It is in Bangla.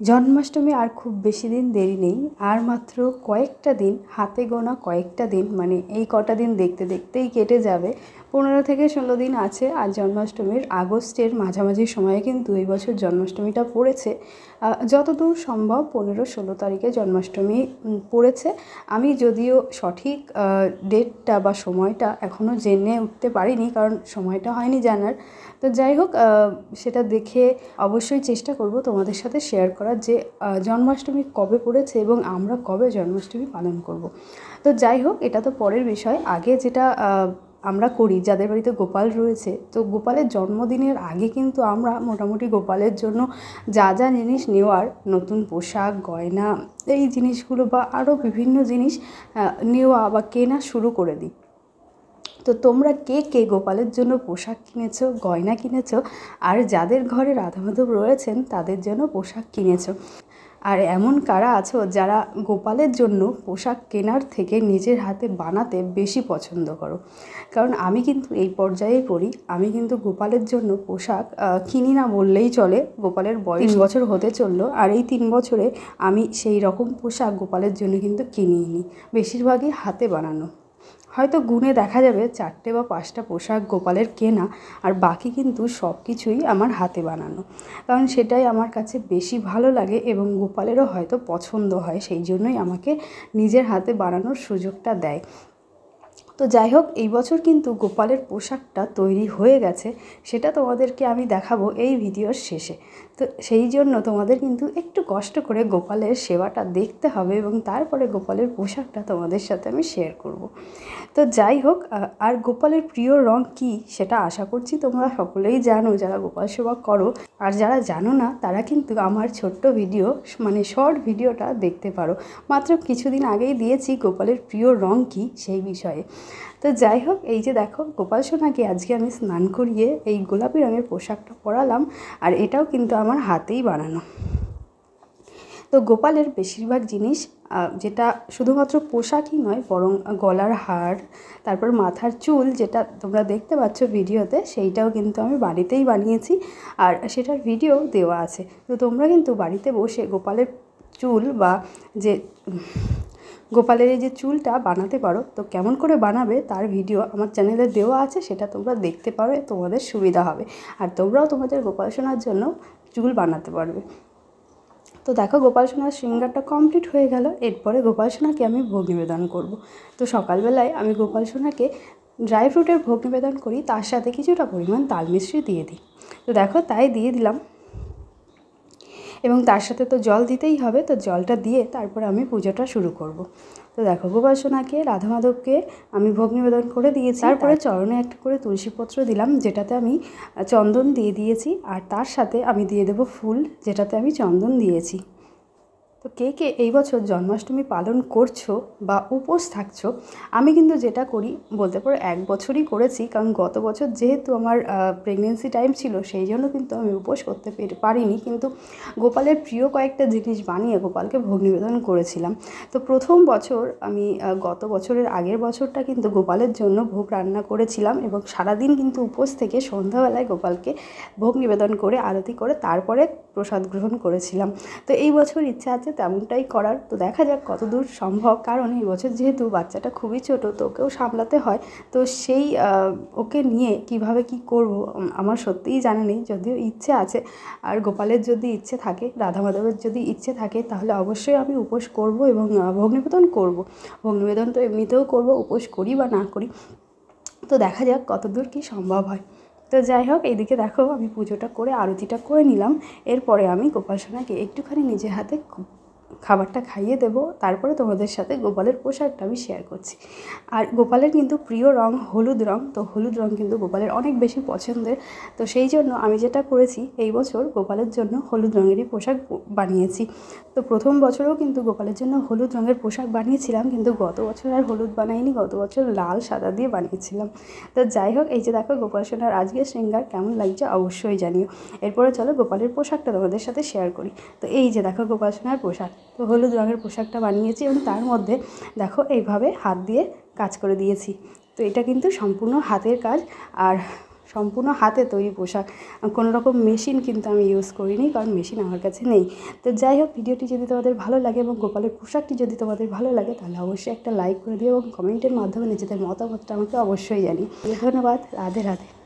জন্মাষ্টমী আর খুব বেশি দিন দেরি নেই, আর মাত্র কয়েকটা দিন, হাতে গোনা কয়েকটা দিন, মানে এই কটা দিন দেখতে দেখতেই কেটে যাবে। 15 থেকে 16 দিন আছে আর জন্মাষ্টমীর। আগস্টের মাঝামাঝি সময়ে কিন্তু এই বছর জন্মাষ্টমীটা পড়েছে। যতদূর সম্ভব 15-16 তারিখে জন্মাষ্টমী পড়েছে। আমি যদিও সঠিক ডেটটা বা সময়টা এখনও জেনে উঠতে পারিনি, কারণ সময়টা হয়নি জানার। তো যাই হোক, সেটা দেখে অবশ্যই চেষ্টা করব তোমাদের সাথে শেয়ার করার যে জন্মাষ্টমী কবে পড়েছে এবং আমরা কবে জন্মাষ্টমী পালন করব। তো যাই হোক, এটা তো পরের বিষয়। আগে যেটা আমরা করি, যাদের বাড়িতে গোপাল রয়েছে, তো গোপালের জন্মদিনের আগে কিন্তু আমরা মোটামুটি গোপালের জন্য যা যা জিনিস নেওয়ার, নতুন পোশাক, গয়না, এই জিনিসগুলো বা আরও বিভিন্ন জিনিস নেওয়া বা কেনা শুরু করে দিই। তো তোমরা কে কে গোপালের জন্য পোশাক কিনেছো, গয়না কিনেছো, আর যাদের ঘরে রাধা মাধব রয়েছেন তাদের জন্য পোশাক কিনেছো? আর এমন কারা আছো যারা গোপালের জন্য পোশাক কেনার থেকে নিজের হাতে বানাতে বেশি পছন্দ করো? কারণ আমি কিন্তু এই পর্যায়েই পড়ি। আমি কিন্তু গোপালের জন্য পোশাক কিনি না বললেই চলে। গোপালের বয়স 3 বছর হতে চললো, আর এই 3 বছরে আমি সেই রকম পোশাক গোপালের জন্য কিন্তু কিনিই নি। বেশিরভাগই হাতে বানানো। হয়তো গুণে দেখা যাবে 4টে বা 5টা পোশাক গোপালের কেনা, আর বাকি কিন্তু সব কিছুই আমার হাতে বানানো। কারণ সেটাই আমার কাছে বেশি ভালো লাগে এবং গোপালেরও হয়তো পছন্দ হয়, সেই জন্যই আমাকে নিজের হাতে বানানোর সুযোগটা দেয়। তো যাই হোক, এই বছর কিন্তু গোপালের পোশাকটা তৈরি হয়ে গেছে, সেটা তোমাদেরকে আমি দেখাবো এই ভিডিওর শেষে। তো সেই জন্য তোমাদের কিন্তু একটু কষ্ট করে গোপালের সেবাটা দেখতে হবে এবং তারপরে গোপালের পোশাকটা তোমাদের সাথে আমি শেয়ার করব। তো যাই হোক, আর গোপালের প্রিয় রং কী সেটা আশা করছি তোমরা সকলেই জানো যারা গোপাল সেবা করো। আর যারা জানো না তারা কিন্তু আমার ছোট্ট ভিডিও, মানে শর্ট ভিডিওটা দেখতে পারো। মাত্র কিছুদিন আগেই দিয়েছি গোপালের প্রিয় রং কী সেই বিষয়ে। তো যাই হোক, এই যে দেখো, গোপাল সোনাকে আজকে আমি স্নান করিয়ে এই গোলাপি রঙের পোশাকটা পরালাম, আর এটাও কিন্তু আমার হাতেই বানানো। তো গোপালের বেশিরভাগ জিনিস, যেটা শুধুমাত্র পোশাকই নয়, বরং গলার হার, তারপর মাথার চুল, যেটা তোমরা দেখতে পাচ্ছ ভিডিওতে, সেইটাও কিন্তু আমি বাড়িতেই বানিয়েছি, আর সেটার ভিডিও দেওয়া আছে। তো তোমরা কিন্তু বাড়িতে বসে গোপালের চুল বা যে গোপালের এই যে চুলটা বানাতে পারো। তো কেমন করে বানাবে তার ভিডিও আমার চ্যানেলে দেওয়া আছে, সেটা তোমরা দেখতে পারো, তোমাদের সুবিধা হবে। আর তোমরাও তোমাদের গোপাল সোনার জন্য চুল বানাতে পারবে। তো দেখো, গোপাল সোনার শৃঙ্গারটা কমপ্লিট হয়ে গেল। এরপরে গোপাল সোনাকে আমি ভোগ নিবেদন করব। তো সকালবেলায় আমি গোপাল সোনাকে ড্রাই ফ্রুটের ভোগ নিবেদন করি, তার সাথে কিছুটা পরিমাণ তাল মিশ্রি দিয়ে দিই। তো দেখো, তাই দিয়ে দিলাম, এবং তার সাথে তো জল দিতেই হবে। তো জলটা দিয়ে তারপরে আমি পুজোটা শুরু করব। তো দেখো, গোপাল সোনাকে, রাধা মাধবকে আমি ভোগ নিবেদন করে দিয়েছি। তারপরে চরণে একটা করে তুলসীপত্র দিলাম, যেটাতে আমি চন্দন দিয়ে দিয়েছি, আর তার সাথে আমি দিয়ে দেবো ফুল, যেটাতে আমি চন্দন দিয়েছি। তো কে কে এই বছর জন্মাষ্টমী পালন করছো বা উপোস থাকছো? আমি কিন্তু যেটা করি, বলতে পারো 1 বছরই করেছি, কারণ গত বছর যেহেতু আমার প্রেগনেন্সি টাইম ছিল, সেই জন্য কিন্তু আমি উপোস করতে পারিনি। কিন্তু গোপালের প্রিয় কয়েকটা জিনিস বানিয়ে গোপালকে ভোগ নিবেদন করেছিলাম। তো প্রথম বছর আমি, গত বছরের আগের বছরটা কিন্তু গোপালের জন্য ভোগ রান্না করেছিলাম, এবং সারাদিন কিন্তু উপোস থেকে সন্ধ্যাবেলায় গোপালকে ভোগ নিবেদন করে, আরতি করে, তারপরে প্রসাদ গ্রহণ করেছিলাম। তো এই বছর ইচ্ছা আছে তেমনটাই করার। তো দেখা যাক কতদূর সম্ভব, কারণ এই বছর যেহেতু বাচ্চাটা খুবই ছোটো, তো ওকেও সামলাতে হয়। তো সেই ওকে নিয়ে কিভাবে কি করব আমার সত্যিই জানা নেই, যদিও ইচ্ছে আছে। আর গোপালের যদি ইচ্ছে থাকে, রাধা মাধবের যদি ইচ্ছে থাকে, তাহলে অবশ্যই আমি উপোস করব এবং ভোগ নিবেদন করব। ভোগ নিবেদন তো এমনিতেও করব, উপোস করি বা না করি। তো দেখা যাক কতদূর কি সম্ভব হয়। তো যাই হোক, এইদিকে দেখো, আমি পুজোটা করে আরতিটা করে নিলাম। এরপরে আমি গোপাল সোনাকে একটুখানি নিজের হাতে খাবারটা খাইয়ে দেবো। তারপরে তোমাদের সাথে গোপালের পোশাকটা আমি শেয়ার করছি। আর গোপালের কিন্তু প্রিয় রং হলুদ রং। তো হলুদ রং কিন্তু গোপালের অনেক বেশি পছন্দের। তো সেই জন্য আমি যেটা করেছি, এই বছর গোপালের জন্য হলুদ রঙেরই পোশাক বানিয়েছি। তো প্রথম বছরেও কিন্তু গোপালের জন্য হলুদ রঙের পোশাক বানিয়েছিলাম, কিন্তু গত বছর আর হলুদ বানাইনি, গত বছর লাল সাদা দিয়ে বানিয়েছিলাম। তো যাই হোক, এই যে দেখো গোপাল সোনার আজকের শৃঙ্গার কেমন লাগছে অবশ্যই জানিও। এরপরে চলো গোপালের পোশাকটা তোমাদের সাথে শেয়ার করি। তো এই যে দেখো গোপাল সোনার পোশাক, তো হলুদ রঙের পোশাকটা বানিয়েছি, এবং তার মধ্যে দেখো এইভাবে হাত দিয়ে কাজ করে দিয়েছি। তো এটা কিন্তু সম্পূর্ণ হাতের কাজ, আর সম্পূর্ণ হাতে তৈরি পোশাক, কোনো রকম মেশিন কিন্তু আমি ইউজ করিনি, কারণ মেশিন আমার কাছে নেই। তো যাই হোক, ভিডিওটি যদি তোমাদের ভালো লাগে এবং গোপালের পোশাকটি যদি তোমাদের ভালো লাগে তাহলে অবশ্যই একটা লাইক করে দিও এবং কমেন্টের মাধ্যমে নিজেদের মতামতটা আমাকে অবশ্যই জানিও। ধন্যবাদ। রাধে রাধে।